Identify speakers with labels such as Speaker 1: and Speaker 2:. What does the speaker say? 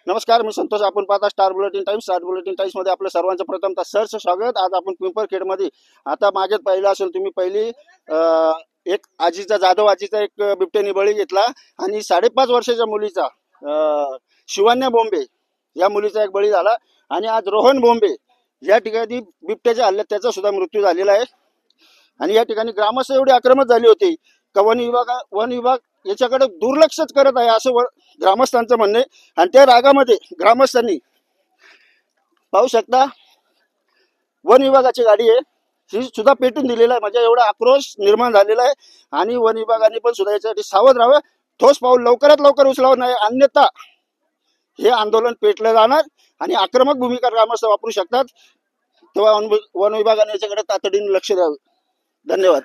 Speaker 1: नमस्कार, मी संतोष. आपण पाहता star bulletin times. Star bulletin times मध्ये आपलं सर्वांचं प्रथमतः सहर्ष स्वागत. आज आपण पिंपरखेडमध्ये आता मागेच पाहिलं असेल तुम्ही, पहिली एक आजीचा जाधव आजीचा एक बिबट्याने बळी घेतला आणि 5.5 वर्षाच्या मुलीचा शिवान्या बोंबे या मुलीचा एक बळी झाला. आणि आज रोहन बोंबे या ठिकाणी बिबट्याच्या हल्ल्यात त्याचा सुद्धा मृत्यू झालेला आहे. आणि या ठिकाणी ग्रामस्थ एवढी आक्रमक झाली होती का वन विभाग याच्याकडे दुर्लक्षच करत आहे असं ग्रामस्थांचं म्हणणं आहे. आणि त्या रागामध्ये ग्रामस्थांनी पाहू शकता, वन विभागाची गाडी आहे ही सुद्धा पेटून दिलेला आहे. म्हणजे एवढा आक्रोश निर्माण झालेला आहे. आणि वन विभागाने पण सुद्धा याच्यासाठी सावध राहावं, ठोस पाऊल लवकरात लवकर उचलावं, नाही अन्यथा हे आंदोलन पेटलं जाणार आणि आक्रमक भूमिका ग्रामस्थ वापरू शकतात. तेव्हा वन विभागाने याच्याकडे तातडीने लक्ष द्यावं. धन्यवाद.